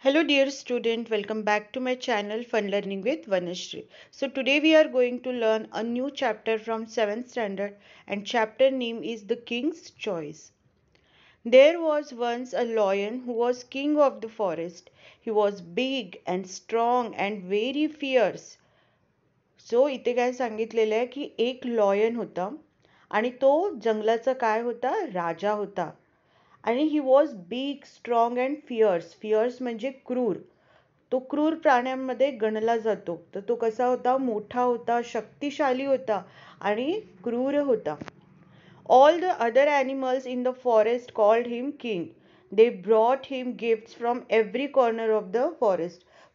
Hello dear student, welcome back to my channel Fun Learning with Vanashri. So today we are going to learn a new chapter from 7th standard and chapter name is The King's Choice. There was once a lion who was king of the forest. He was big and strong and very fierce. So इथे काय सांगितलेलं आहे की एक lion होता आणि तो जंगलाचा काय होता राजा होता आणि he was big strong and fears fears म्हणजे क्रूर तो क्रूर प्राण्यांमध्ये गणला जातो तर तो कसा होता मोठा होता शक्तिशाली होता आणि क्रूर होता all the other animals in the forest called him king they brought him gifts from every corner of the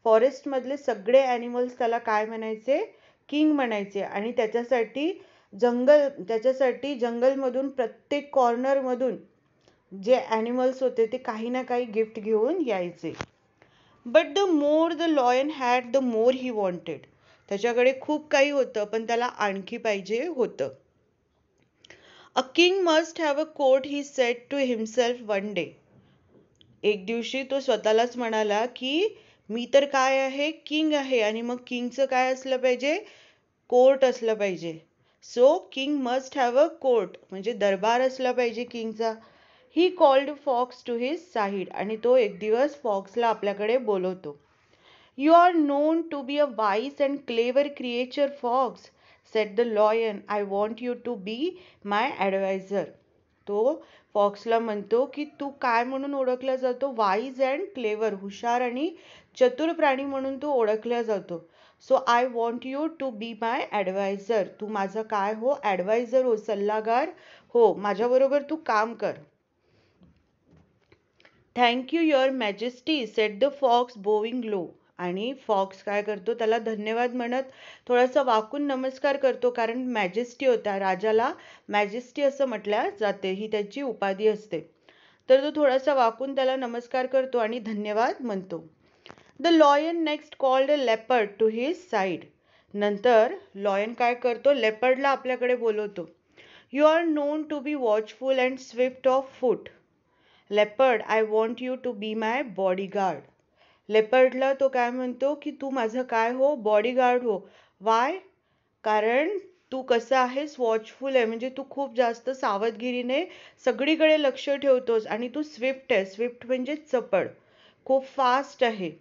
forest मधले सगळे animals त्याला काय म्हणायचे किंग म्हणायचे आणि त्याच्यासाठी जंगलमधून प्रत्येक कॉर्नर मधून जे ॲनिमल्स होते ते काही ना काही गिफ्ट घेऊन यायचे but the more the lion had the more he wanted त्याच्याकडे खूप काही होतं पण त्याला आणखी पाहिजे होतं a king must have a court he said to himself one day एक दिवशी तो स्वतःलाच म्हणाला की मी तर काय आहे किंग आहे आणि मग किंगचं काय असलं पाहिजे कोर्ट असलं पाहिजे so king must have a court म्हणजे दरबार असला पाहिजे किंगचा he called fox to his side आणि तो एक दिवस फॉक्सला आपल्याकडे बोलवतो You are known to be a wise and clever creature, Fox, said the lion. I want you to be my advisor. तो फॉक्सला म्हणतो की तू काय म्हणून ओळखला जातो वाईज अँड क्लेवर हुशार आणि चतुर प्राणी म्हणून तू ओळखला जातो so I want you to be my adviser तू माझा काय हो ॲडवायझर हो सल्लागार हो माझ्याबरोबर तू काम कर thank you your majesty said the fox bowing low आणि फॉक्स काय करतो त्याला धन्यवाद म्हणत थोडासा वाकून नमस्कार करतो कारण मॅजेस्टी होता राजाला मॅजेस्टी असं म्हटल्या जाते ही त्याची उपाधी असते तर तो थोडासा वाकून त्याला नमस्कार करतो आणि धन्यवाद म्हणतो the lion next called a leopard to his side नंतर लॉयन काय करतो लेपर्डला आपल्याकडे बोलवतो you are known to be watchful and swift of foot leopard I want you to be my bodyguard लेपर्डला तो काय म्हणतो की तू माझं काय हो बॉडीगार्ड हो वाय कारण तू कसा आहेस वॉचफुल आहे म्हणजे तू खूप जास्त सावधगिरीने सगळीकडे लक्ष ठेवतोस आणि तू स्विफ्ट आहे स्विफ्ट म्हणजे चपळ खूप फास्ट आहे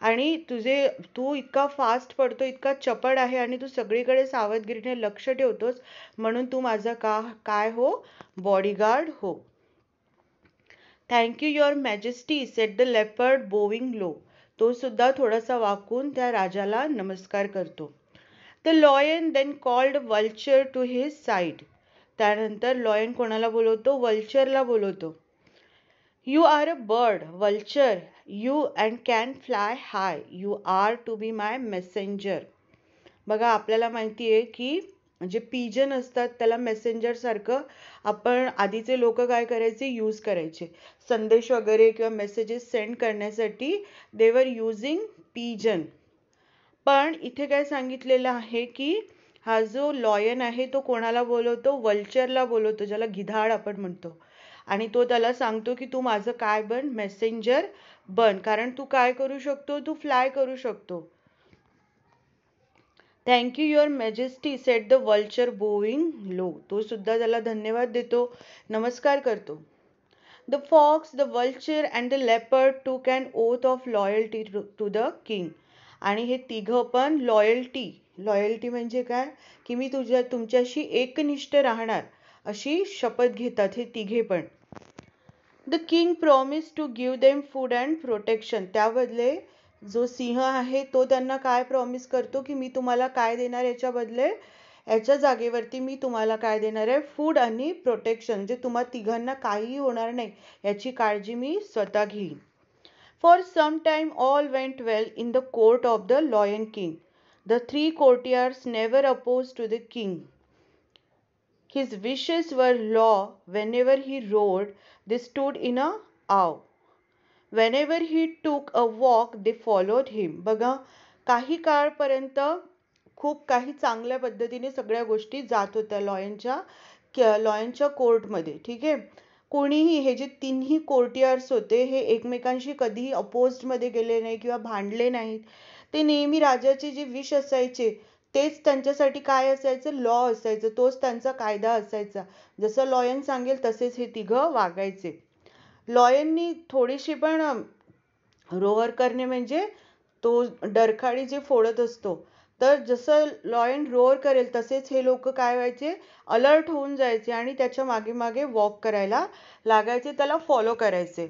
आणि तू इतका फास्ट पडतो इतका चपळ आहे आणि तू सगळीकडे सावधगिरीने लक्ष ठेवतोस म्हणून तू माझा काय हो बॉडीगार्ड हो thank you your majesty said the leopard bowing low तो सुद्धा थोडासा वाकून त्या राजाला नमस्कार करतो the lion then called vulture to his side त्यानंतर लॉयन कोणाला बोलवतो वल्चरला बोलवतो you are a bird vulture you and can fly high you are to be my messenger बघा आपल्याला माहिती आहे की जे पिजन असतात त्याला मेसेंजर सारखं आपण आधीचे लोक काय करायचे यूज करायचे संदेश वगैरे किंवा मेसेजेस सेंड करण्यासाठी देवर युझिंग पिजन पण इथे काय सांगितलेलं आहे की हा जो लॉयन आहे तो कोणाला बोलवतो वल्चरला बोलवतो ज्याला गिधाड आपण म्हणतो आणि तो त्याला सांगतो की तू माझं काय बन मेसेंजर बन कारण तू काय करू शकतो तू फ्लाय करू शकतो thank you your majesty said the vulture bowing low तो सुद्धा त्याला धन्यवाद देतो नमस्कार करतो the fox the vulture and the leopard took and oath of loyalty to the king आणि हे तिघं पण लॉयल्टी म्हणजे काय की मी तुमच्याशी एकनिष्ठ राहणार अशी शपथ घेतात हे तिघे पण the king promise to give them food and protection त्याबदले जो सिंह आहे तो त्यांना काय प्रॉमिस करतो की मी तुम्हाला काय देणार याच्या बदले याच्या जागेवरती मी तुम्हाला काय देणार आहे फूड आणि प्रोटेक्शन जे तुम्हा तिघांना काहीही होणार नाही याची काळजी मी स्वतः घेईन for some time all went well in the court of the lion king the three courtiers never oppose to the king His wishes were law. Whenever he rode, they stood in a awe. Whenever he took a walk, they followed him. बघा काही काळपर्यंत खूप काही चांगल्या पद्धतीने सगळ्या गोष्टी जात होत्या लॉयनच्या कोर्टमध्ये ठीक आहे कोणीही, हे जे तिन्ही कोर्टियर्स होते हे एकमेकांशी कधीही अपोज्डमध्ये गेले नाही किंवा भांडले नाहीत. ते नेहमी राजाचे जे विश असायचे तेच त्यांच्यासाठी काय असायचं, लॉ असायचं, तोच त्यांचा कायदा असायचा. जसं लॉयन सांगेल तसेच हे तिघं वागायचे. लॉयननी थोडीशी पण रोअर करणे म्हणजे तो डरकाळी जे फोडत असतो, तर जसं लॉयन रोअर करेल तसेच हे लोक काय व्हायचे, अलर्ट होऊन जायचे आणि त्याच्या मागे मागे वॉक करायला लागायचे, त्याला फॉलो करायचे.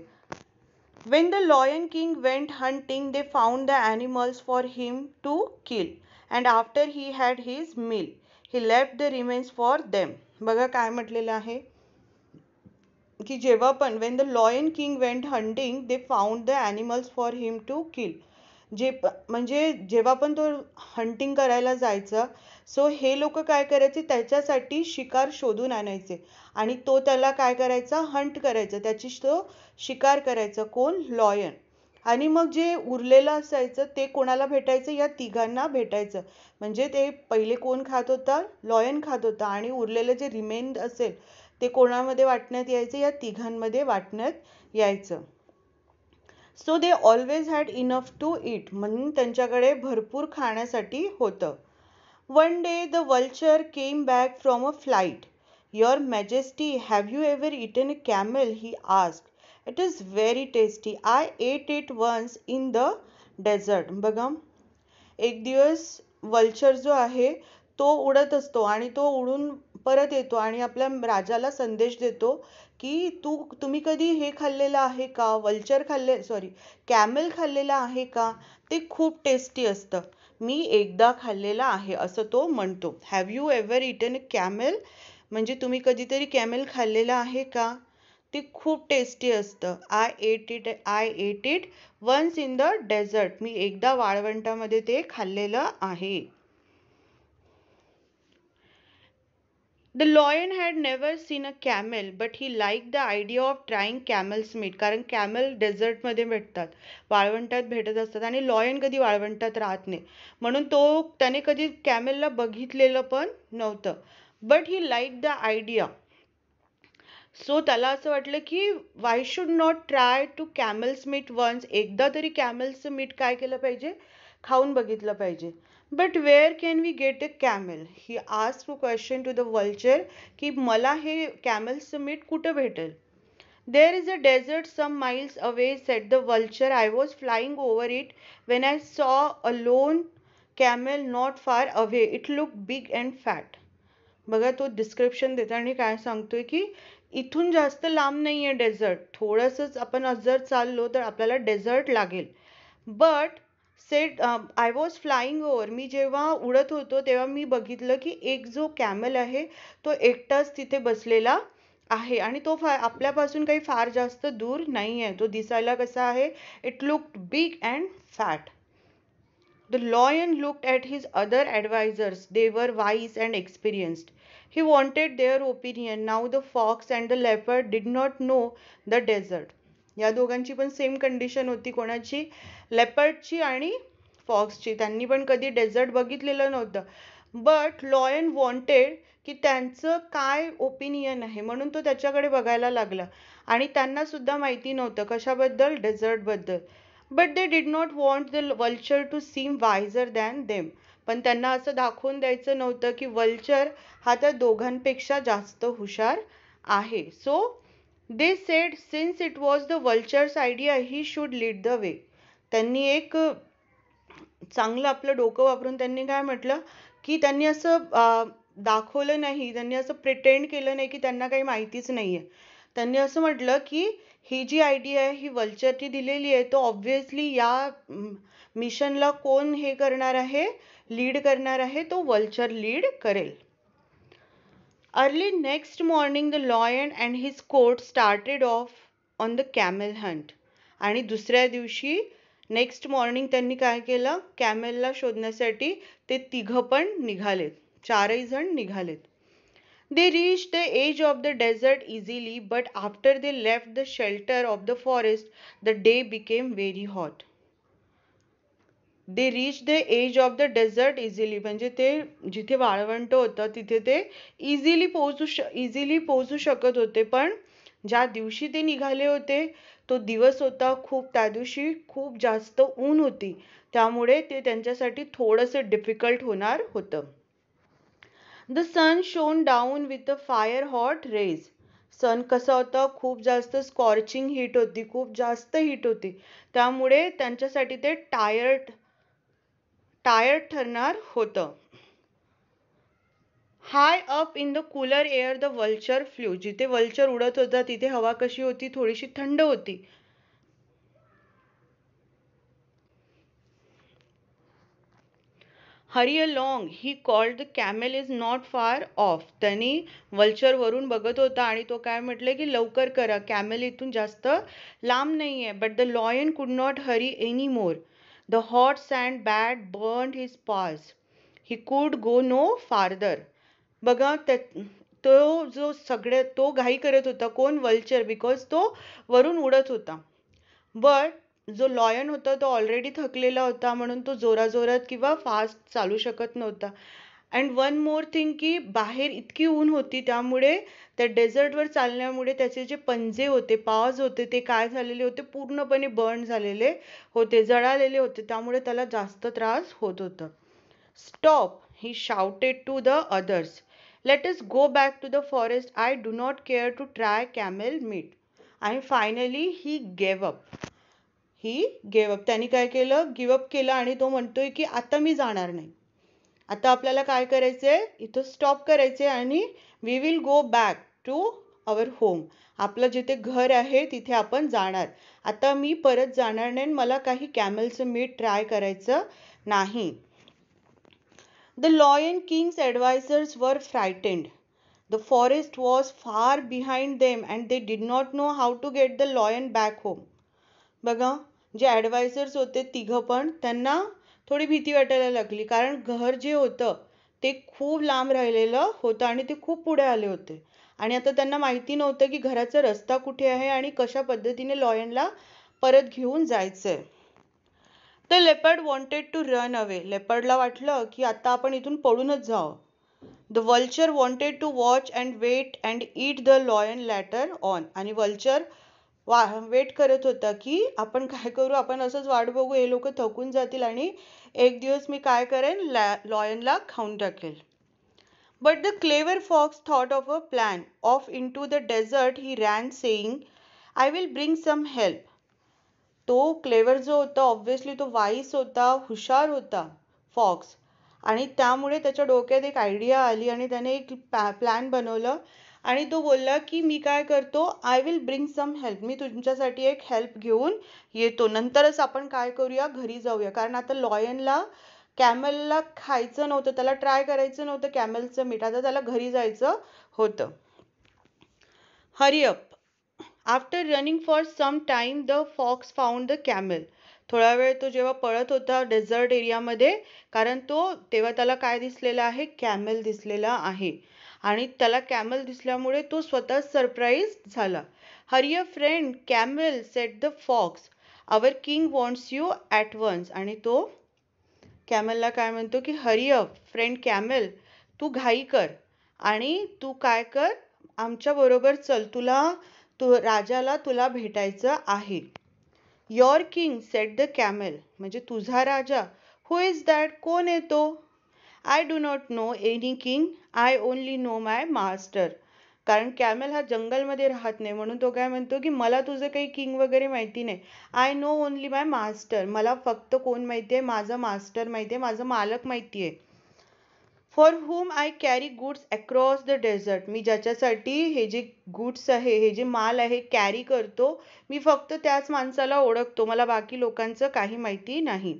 When the Lion King went hunting, they found the animals for him to kill, and after he had his meal, he left the remains for them. बघा काय म्हटलेलं आहे की जेव्हा पण when the Lion King went hunting, they found the animals for him to kill. म्हणजे जेव्हा पण तो हंटिंग करायला जायचा, सो हे लोक काय करायचे, त्याच्यासाठी शिकार शोधून आणायचे आणि तो त्याला काय करायचा, हंट करायचा, त्याची तो शिकार करायचा. कोण, लॉयन. आणि मग जे उरलेलं असायचं ते कोणाला भेटायचं, या तिघांना भेटायचं. म्हणजे ते पहिले कोण खात होता, लॉयन खात होता, आणि उरलेलं जे रिमेन असेल ते कोणामध्ये वाटण्यात यायचं, या तिघांमध्ये वाटण्यात यायचं. So they always had enough to eat, म्हणून त्यांच्याकडे भरपूर खाण्यासाठी होतं. One day the vulture came back from a flight. Your majesty, have you ever eaten a camel, he asked. It is very tasty, I ate it once in the desert. बघा, एक दिवस vulture जो आहे तो उडत असतो आणि तो उडून परत येतो आणि आपल्या राजाला संदेश देतो की तुम्ही कधी हे खाल्लेलं आहे का, वल्चर कॅमल खाल्लेलं आहे का, ते खूप टेस्टी असतं, मी एकदा खाल्लेलं आहे, असं तो म्हणतो. Have you ever eaten a camel, म्हणजे तुम्ही कधीतरी कॅमल खाल्लेलं आहे का, ते खूप टेस्टी असतं. I ate it once in the desert, मी एकदा वाळवंटामध्ये ते खाल्लेलं आहे. The lion had never seen a camel, but he liked the idea of trying camel's meat. कारण कॅमल डेझर्ट मध्ये भेटतात, वाळवंटात भेटत असतात, आणि लॉयन कधी वाळवंटात राहत नाही, म्हणून त्याने कधी कॅमेलला बघितलेलं पण नव्हतं. But he like the idea, so त्याला असं वाटलं की why should not try to camels meat once, एकदा तरी कॅमल्सचं मीट काय केलं पाहिजे, खाऊन बघितलं पाहिजे. But where can we get a camel, he asked question to the vulture, की मला हे कॅमल्सचं मीट कुठं भेटेल. There is a desert some miles away, said the vulture, I was flying over it when I saw a lone camel not far away, it look big and fat. बघा, तो description देतो आणि काय सांगतोय की इथून जास्त लांब नाही आहे डेझर्ट, थोडंसंच आपण जर चाललो तर आपल्याला डेझर्ट लागेल. But said I was flying over, मी जेव्हा उडत होतो तेव्हा मी बघितलं की एक जो कॅमल आहे तो एकटाच तिथे बसलेला आहे आणि तो आपल्यापासून काही फार जास्त दूर नाही आहे. तो दिसायला कसा आहे, it looked big and fat. The lion looked at his other advisors. They were wise and experienced. He wanted their opinion. Now the fox and the leopard did not know the desert. या दोघांची पण same condition होती, कोणाची, लेपर्डची आणि फॉक्सची. त्यांनी पण कधी dessert बघितलेलं नव्हतं. बट लॉयन वॉन्टेड की त्यांचं काय ओपिनियन आहे, म्हणून तो त्याच्याकडे बघायला लागला. आणि त्यांना सुद्धा माहिती नव्हतं कशाबद्दल, डेझर्टबद्दल. But they did not want the vulture to seem wiser than them. पण त्यांना असं दाखवून द्यायचं नव्हतं की वल्चर हा त्या दोघांपेक्षा जास्त हुशार आहे. So they said since it was the vultures idea, he should lead the way. त्यांनी एक चांगलं आपलं डोकं वापरून त्यांनी काय म्हटलं की त्यांनी असं दाखवलं नाही, त्यांनी असं प्रिटेंड केलं नाही की त्यांना काही माहितीच नाहीये. त्यांनी असं म्हटलं की ही जी आयडिया आहे ही वल्चरची दिलेली आहे, तो ऑब्व्हियसली या मिशनला कोण हे करणार आहे, लीड करणार आहे, तो वल्चर लीड करेल. Early next morning the lion and his court started off on the camel Hunt. आणि दुसऱ्या दिवशी नेक्स्ट मॉर्निंग त्यांनी काय केलं, कॅमेलला शोधण्यासाठी ते तिघं पण निघालेत, चारही जण निघालेत. They reached the edge of the desert easily, but after they left the shelter of the forest, the day became very hot. They reached the edge of the desert easily, म्हणजे ते जिथे वाळवंट होतं तिथे ते इझिली पोहोचू शकत होते. पण ज्या दिवशी ते निघाले होते तो दिवस होता खूप, त्या दिवशी खूप जास्त ऊन होती, त्यामुळे ते त्यांच्यासाठी थोडंसं डिफिकल्ट होणार होतं. The sun shone down with the fire hot rays. सन कसा होता, खूप जास्त स्कॉर्चिंग हीट होती, खूप जास्त हीट होती, त्यामुळे त्यांच्यासाठी ते टायर्ड टायर्ड ठरणार होतं. High up in the cooler air the vulture flew. जिथे वल्चर उडत होता तिथे हवा कशी होती, थोडीशी थंड होती. Hurry along he called the camel is not far off. त्यांनी वल्चर वरून बघत होता आणि तो काय म्हटले की लवकर करा, कॅमेल इथून जास्त लांब नाहीये. But the lion could not hurry any more. The hot sand but burned his paws. He could go no farther. बघा तो जो तो घाई करत होता, कोण, वल्चर, बिकॉज तो वरून उडत होता. बट जो लॉयन होता तो ऑलरेडी थकलेला होता, म्हणून तो जोराजोरात किंवा फास्ट चालू शकत नव्हता. अँड वन मोर थिंग की बाहेर इतकी ऊन होती, त्यामुळे त्या डेझर्टवर चालण्यामुळे त्याचे जे पंजे होते, पावज होते, ते काय झालेले होते, पूर्णपणे बर्न झालेले होते, जळालेले होते, त्यामुळे त्याला जास्त त्रास होत होता. Stop, he shouted to the others. Let us go back to the forest. I do not care to try camel meat. आणि फायनली ही गेव अप. त्यांनी काय केलं, गिव्ह अप केलं आणि तो म्हणतोय की आता मी जाणार नाही. आता आपल्याला काय करायचंय, इथं स्टॉप करायचंय आणि we will go back to our home. आपलं जिथे घर आहे तिथे आपण जाणार. आता मी परत जाणार नाही, मला काही कॅमलचं मीट ट्राय करायचं नाही. The lion king's advisers were frightened. The forest was far behind them and they did not know how to get the lion back home. बघा, जे ॲडवायझर्स होते तिघं पण, त्यांना थोडी भीती वाटायला लागली, कारण घर जे होतं ते खूप लांब राहिलेलं होतं आणि ते खूप पुढे आले होते आणि आता त्यांना माहिती नव्हतं की घराचा रस्ता कुठे आहे आणि कशा पद्धतीने लॉयनला परत घेऊन जायचंय. The leopard wanted to run away. लेपर्डला वाटलं की आता आपण इथून पळूनच जावं. The vulture wanted to watch and wait and eat the lion later on. आणि वल्चर वेट करत होता की आपण काय करू, आपण असंच वाट बघू, हे लोक थकून जातील आणि एक दिवस मी काय करेन, लॉयनला खाऊन टाकेल. But the clever fox thought of a plan. Off in to the desert he ran saying, I will bring some help. तो क्लेवर जो होता, ऑब्व्हियसली तो वाईस होता, हुशार होता फॉक्स, आणि त्यामुळे त्याच्या डोक्यात एक आयडिया आली आणि त्याने एक प्लॅन बनवलं आणि तो बोलला की मी काय करतो, I will bring some help. मी तुमच्यासाठी एक हेल्प घेऊन येतो, नंतरच आपण काय करूया, घरी जाऊया. कारण आता लॉयनला कॅमलला खायचं नव्हतं, त्याला ट्राय करायचं नव्हतं कॅमलचं मीठ, आता त्याला घरी जायचं होतं. Hurry up. After running for some time the fox found the camel. थोडा वेळ तो जेव्हा पळत होता डेझर्ट एरियामध्ये, कारण तेव्हा त्याला काय दिसलेलं आहे, कॅमल दिसलेला आहे आणि त्याला कॅमल दिसल्यामुळे तो स्वतः सरप्राईज झाला. Hurry a friend camel, said the fox, our king wants you at once. आणि तो कॅमलला काय म्हणतो की हरी अप फ्रेंड कॅमल, तू घाई कर आणि तू काय कर, आमच्या बरोबर चल, राजाला तुला भेटायचं आहे. Your king, said the camel. म्हणजे तुझा राजा. हु इज दॅट, कोण आहे तो? I do not know any king, I only know my master. कारण कॅमल हा जंगलमध्ये राहत नाही, म्हणून तो काय म्हणतो की मला तुझं काही किंग वगैरे माहिती नाही. I know only my master. मला फक्त कोण माहिती आहे, माझा मास्टर माहिती आहे, माझा मालक माहिती आहे. For whom I carry goods across the desert. मी ज्याच्यासाठी हे जे गुड्स आहे, हे जे माल आहे कॅरी करतो, मी फक्त त्याच माणसाला ओळखतो, मला बाकी लोकांचं काही माहिती नाही.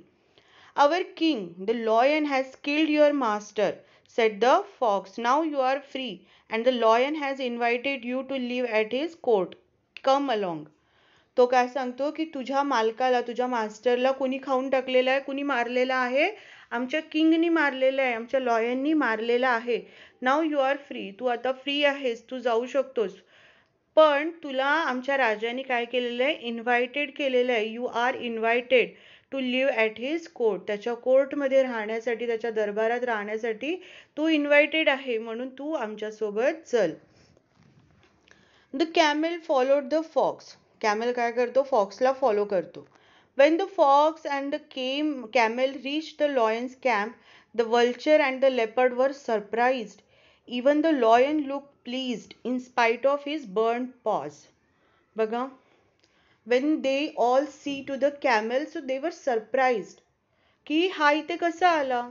Our king, the lion has killed your master, said the fox. Now you are free and the lion has invited you to live at his court, come along. तो काय सांगतो की तुझ्या मालकाला, तुझ्या मास्टरला कुणी खाऊन टाकलेलं आहे, कुणी मारलेलं आहे, आमच्या किंगनी मारलेलं आहे, आमच्या लॉयननी मारलेलं आहे. नाव यू आर फ्री, तू आता फ्री आहेस, तू जाऊ शकतोस. पण तुला आमच्या राजाने काय केलेलं आहे, इन्व्हायटेड केलेलं आहे. You are invited to live at his court. त्याच्या कोर्टमध्ये राहण्यासाठी, त्याच्या दरबारात राहण्यासाठी तू इन्व्हायटेड आहे, म्हणून तू आमच्यासोबत चल. The camel followed the fox. Camel काय करतो? फॉक्सला फॉलो करतो. When the fox and the camel reached the lion's camp, the vulture and the leopard were surprised. Even the lion looked pleased in spite of his burnt paws. बघा, when they all see to the camel, so they were surprised. की हा इथे कसा आला?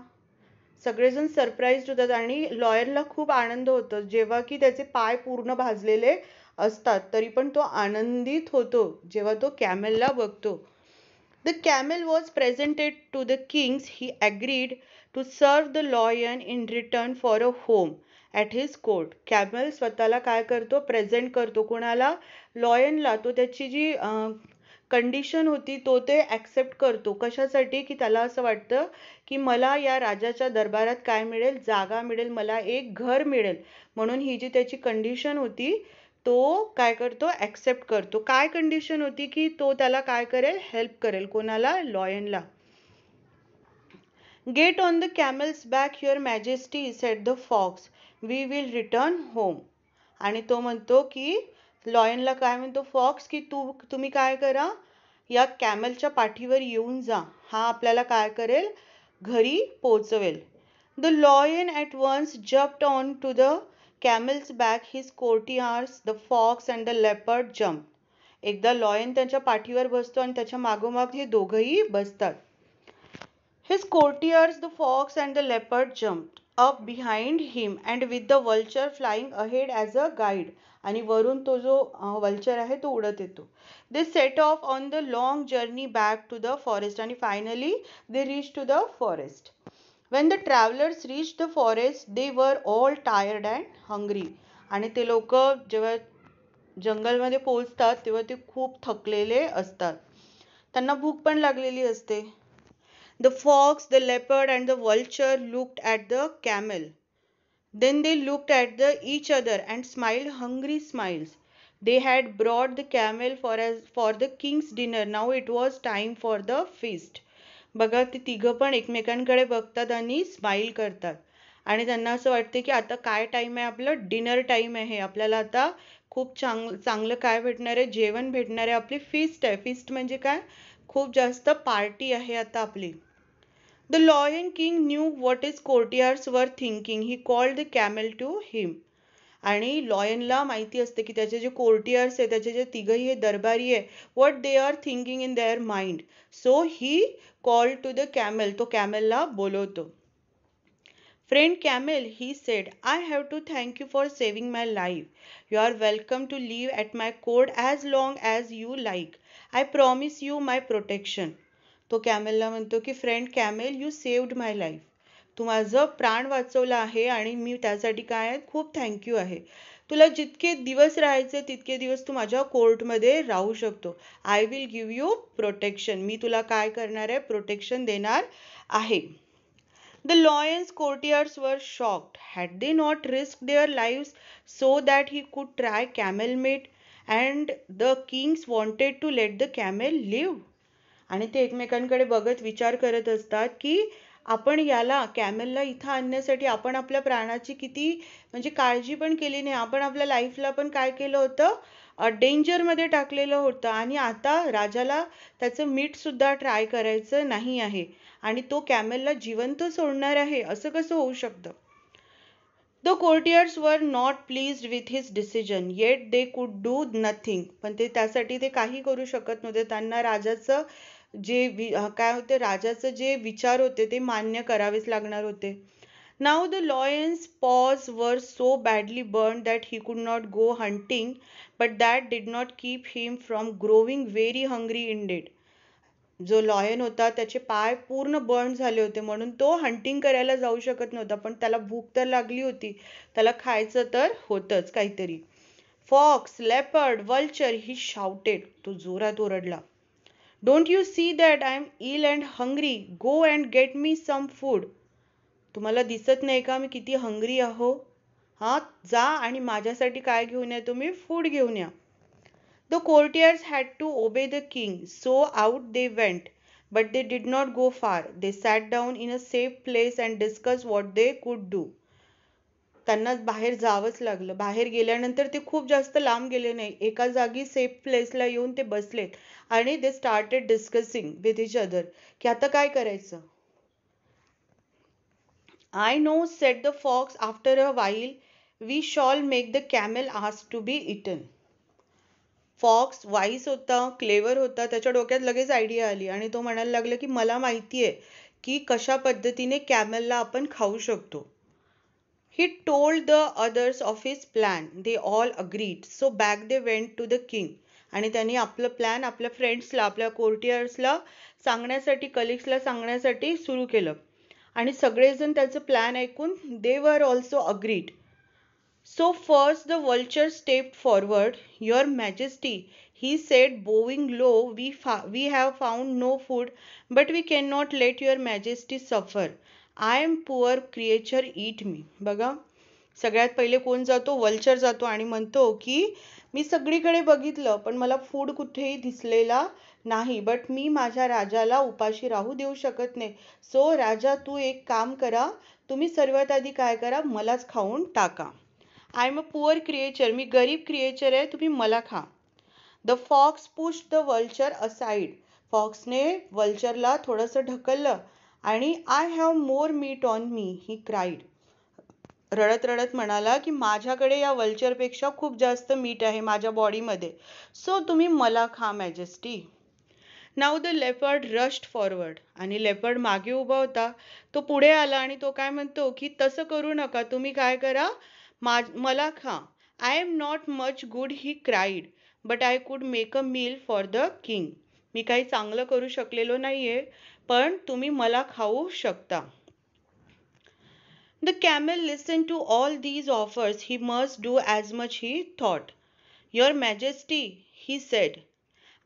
सगळेजण surprised होतात आणि लॉयरला खूप आनंद होतो जेव्हा की त्याचे पाय पूर्ण भाजलेले असतात तरी पण तो आनंदित होतो जेव्हा तो कॅमेलला बघतो. The camel was presented to the kings. He agreed to serve the lion in return for a home at his court. Camel स्वतःला काय करतो? प्रेझेंट करतो. कोणाला? लॉयनला. तो त्याची जी कंडिशन होती तो ते ॲक्सेप्ट करतो. कशासाठी? की त्याला असं वाटतं की मला या राजाच्या दरबारात काय मिळेल? जागा मिळेल, मला एक घर मिळेल. म्हणून ही जी त्याची कंडिशन होती तो काय करतो? ॲक्सेप्ट करतो. काय कंडिशन होती? की तो त्याला काय करेल? हेल्प करेल. कोणाला? लॉयनला. Get on the camel's back your majesty said the fox, we will return home. आणि तो म्हणतो की लॉयनला काय म्हणतो? फॉक्स की तुम्ही काय करा? या कॅमलच्या पाठीवर येऊन जा. हा आपल्याला काय करेल? घरी पोहोचवेल. The lion at once jumped on to the camel's back, his courtiers, the fox and the leopard jump. एकदा लॉयन त्याच्या पाठीवर बसतो आणि त्याच्या मागोमाग हे दोघंही बसतात. His courtiers, the fox and the leopard jumped up behind him and with the vulture flying ahead as a guide. आणि वरून तो जो vulture आहे तो उडत येतो. They set off on the long journey back to the forest and finally they reached to the forest. When the travelers reached the forest, they were all tired and hungry. आणि ते लोक जेव्हा जंगलमध्ये पोहोचतात तेव्हा ते खूप थकलेले असतात. त्यांना भूक पण लागलेली असते. The fox, the leopard and the vulture looked at the camel. Then they looked at each other and smiled hungry smiles. They had brought the camel for the king's dinner. Now it was time for the feast. बघा ती तिघं पण एकमेकांकडे बघतात आणि smile करतात आणि त्यांना असं वाटते की आता काय टाइम आहे? आपलं डिनर टाइम आहे. आपल्याला आता खूप चांगलं काय भेटणार आहे? जेवण भेटणार आहे. आपली फीस्ट आहे. फीस्ट म्हणजे काय? खूप जास्त पार्टी आहे आता आपली. The Lion King knew what his courtiers were thinking. He called the camel to him. आणि लॉयनला माहिती असते की त्याचे जे कोर्टियर्स आहे त्याचे जे तिघही हे दरबारी आहे what they are thinking in their mind. So he called to the camel. तो कॅमेलला बोलवतो. Friend camel, he said, I have to thank you for saving my life. You are welcome to live at my court as long as you like. I promise you my protection. तो कॅमेलला म्हणतो की friend camel, you saved my life. तू माझं प्राण वाचवलं आहे आणि मी त्यासाठी काय आहे? खूप थँक्यू आहे. तुला जितके दिवस राहायचे तितके दिवस तू माझ्या कोर्टमध्ये राहू शकतो. I will give you protection. मी तुला काय करणार आहे? प्रोटेक्शन देणार आहे. The lion's courtiers were shocked. Had they not risked their lives so that he could try camel meat? And the kings wanted to let the camel live. आणि ते एकमेकांकडे बघत विचार करत असतात की आपण याला कॅमेलला इथं आणण्यासाठी आपण आपल्या प्राणाची किती म्हणजे काळजी पण केली नाही. आपण आपल्या लाईफला पण काय केलं होतं? डेंजरमध्ये टाकलेलं होतं आणि आता राजाला त्याचं मीठ सुद्धा ट्राय करायचं नाही आहे आणि तो कॅमेलला जिवंत सोडणार आहे. असं कसं होऊ शकतं? The courtiers were not pleased with his decision, yet they could do nothing. पण ते त्यासाठी ते काही करू शकत नव्हते. त्यांना राजाचं जे काय होते राजाचं जे विचार होते ते मान्य करावेच लागणार होते. Now the lion's paws were so badly burned that he could not go hunting, but that did not keep him from growing very hungry indeed. जो लॉयन होता त्याचे पाय पूर्ण बर्न झाले होते म्हणून तो हंटिंग करायला जाऊ शकत नव्हता. पण त्याला भूक तर लागली होती. त्याला खायचं तर होतंच काहीतरी. Fox, leopard, vulture, he shouted. तो जोरात ओरडला. Don't you see that I am ill and hungry? Go and get me some food. तुम्हाला दिसत नाही का मी किती हंग्री आहो? हा, जा आणि माझ्यासाठी काय घेऊन या? तुम्ही फूड घेऊन या. The courtiers had to obey the king, so out they went. But they did not go far. They sat down in a safe place and discussed what they could do. त्यांना बाहेर जावंच लागलं. बाहेर गेल्यानंतर ते खूप जास्त लांब गेले नाही. एका जागी सेफ प्लेसला येऊन ते बसलेत आणि they started discussing with each other की आता काय करायचं. I know, said the fox after a while, we shall make the camel ask to be eaten. Fox wise होता, क्लेवर होता, त्याच्या डोक्यात लगेच आयडिया आली आणि तो म्हणायला लागला की मला माहिती आहे की कशा पद्धतीने कॅमेलला आपण खाऊ शकतो. He told the others of his plan. They all agreed. So back they went to the king. आणि त्यांनी आपलं प्लॅन आपल्या फ्रेंड्सला, आपल्या कोर्टियर्सला सांगण्यासाठी, कलिग्सला सांगण्यासाठी सुरू केलं. आणि सगळेजण त्याचं प्लॅन ऐकून they were also agreed. So first the vulture stepped forward. Your Majesty, he said, bowing low, we have found no food, but we cannot let your Majesty suffer. I am poor creature, eat me. बघा, सगळ्यात पहिले कोण जातो? Vulture जातो आणि म्हणतो की मी सगळीकडे बघितलं पण मला फूड कुठेही दिसलेला नाही, बट मी माझ्या राजाला उपाशी राहू देऊ शकत नाही. सो राजा, तू एक काम करा, तुम्ही सर्वात आधी काय करा, मलाच खाऊन टाका. I am a poor creature, मी गरीब क्रिएचर आहे, तुम्ही मला खा. The fox push the vulture aside. फॉक्सने वल्चरला थोडंसं ढकललं आणि I have more meat on me, he cried. रडत रडत म्हणाला की माझ्याकडे या वल्चरपेक्षा खूप जास्त मीठ आहे माझ्या बॉडीमध्ये, सो तुम्ही मला खा majesty. Now the leopard rushed forward. आणि लेपर्ड मागे उभा होता, तो पुढे आला आणि तो काय म्हणतो की तसं करू नका, तुम्ही काय करा, मला खा. I am not much good, he cried, but I could make a meal for the king. मी काही चांगलं करू शकलेलो नाहीये, पण तुम्ही मला खाऊ शकता. The camel listened to all these offers. He must do as much, he thought. Your Majesty, he said,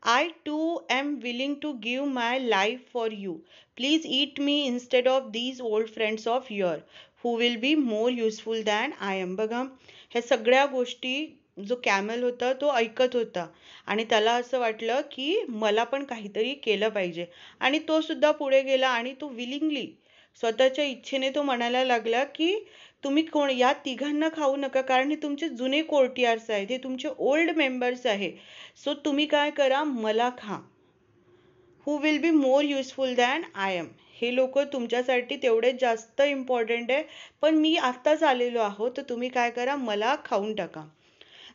I too am willing to give my life for you. Please eat me instead of these old friends of yours, who will be more useful than I am. बघा, ह्या सगळ्या गोष्टी जो camel होता तो ऐकत होता आणि त्याला असं वाटलं की मला पण काहीतरी केलं पाहिजे आणि तो सुद्धा पुढे गेला आणि तो विलिंगली स्वतःच्या इच्छेने तो म्हणायला लागला की तुम्ही कोण या तिघांना खाऊ नका, कारण हे तुमचे जुने कोर्टियार्स आहेत, हे तुमचे ओल्ड मेंबर्स आहे. सो तुम्ही काय करा, मला खा. Who will be more useful than I am. हे लोक तुमच्यासाठी तेवढेच जास्त इम्पॉर्टंट आहे, पण मी आत्ताच आलेलो आहो, तर तुम्ही काय करा, मला खाऊन टाका.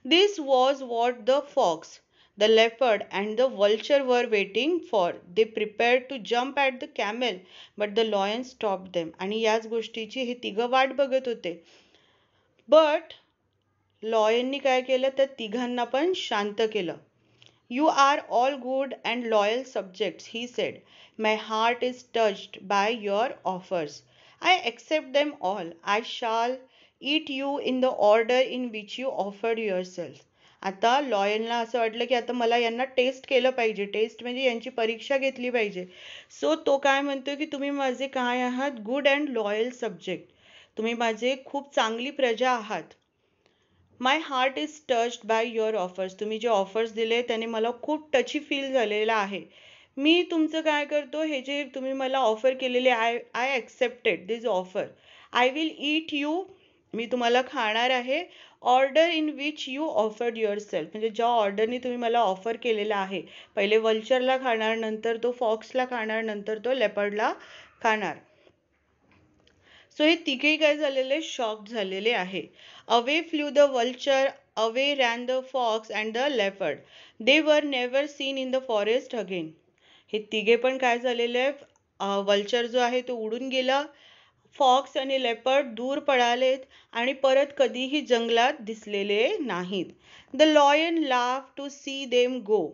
This was what the fox, the leopard and the vulture were waiting for. They prepared to jump at the camel, but the lion stopped them. आणि याच गोष्टीची हे तिघं वाट बघत होते. बट लॉयननी काय केलं, त्या तिघांना पण शांत केलं. You are all good and loyal subjects, he said. My heart is touched by your offers. I accept them all. I shall eat you in the order in which you offered yourself. आता लॉयनला असं वाटलं की आता मला यांना taste केलं पाहिजे, taste म्हणजे यांची परीक्षा घेतली पाहिजे. सो तो काय म्हणतो की तुम्ही माझे काय आहात, गुड अँड लॉयल सब्जेक्ट, तुम्ही माझे खूप चांगली प्रजा आहात. My heart is touched by your offers. तुम्ही जे ऑफर्स दिले त्याने मला खूप टची फील झालेला आहे. मी तुमचं काय करतो, हे जे तुम्ही मला ऑफर केलेले, I accepted this offer. I will eat you, मी तुम्हाला खाणार आहे. Order in which you offered yourself, म्हणजे ज्या ऑर्डरनी तुम्ही मला ऑफर केलेला आहे, पहिले वल्चरला खाणार, नंतर तो फॉक्सला खाणार, नंतर तो लेपर्डला खाणार. सो हे तिघेही काय झालेले, शॉक झालेले आहे. Away flew the vulture, away ran the fox and the leopard. They were never seen in the forest again. हे तिघे पण काय झालेले, वल्चर जो आहे तो उडून गेला, फॉक्स आणि लेपर्ड दूर पळालेत आणि परत कधीही जंगलात दिसलेले नाहीत. The lion love to see them go.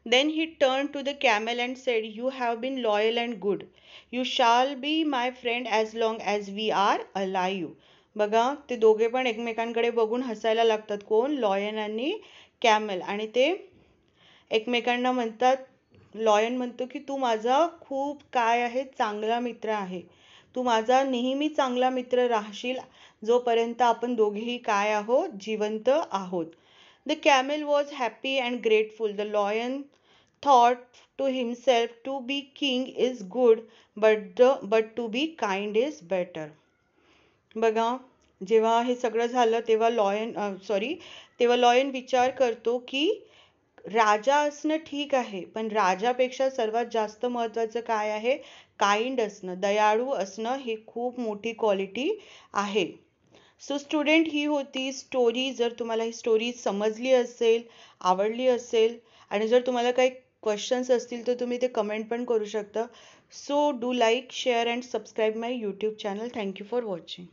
Then he turned to the camel and said, You have been loyal and good. You shall be my friend as long as we are alive. बघा, ते दोघे पण एकमेकांकडे बघून हसायला लागतात. कोण, lion आणि कॅमल. आणि ते एकमेकांना म्हणतात, लॉयन म्हणतो की तू माझा खूप काय आहे, चांगला मित्र आहे, तू माझा नेहमी चांगला मित्र राहशील जोपर्यंत आपण दोघेही काय आहोत, जिवंत आहोत. The camel was happy and grateful. The lion thought to himself, to be king is good, but to be kind is better. बघा, जेव्हा हे सगळं झालं तेव्हा लॉयन विचार करतो की राजा असणं ठीक आहे, पण राजापेक्षा सर्वात जास्त महत्त्वाचं काय आहे? काइंड असणं, दयाळू असणं ही खूप मोठी क्वालिटी आहे. सो स्टुडंट, ही होती स्टोरी. जर तुम्हाला ही स्टोरी समजली असेल, आवडली असेल आणि जर तुम्हाला काही क्वेश्चन्स असतील तर तुम्ही ते कमेंट पण करू शकता. So do like, share and subscribe my YouTube channel. Thank you for watching.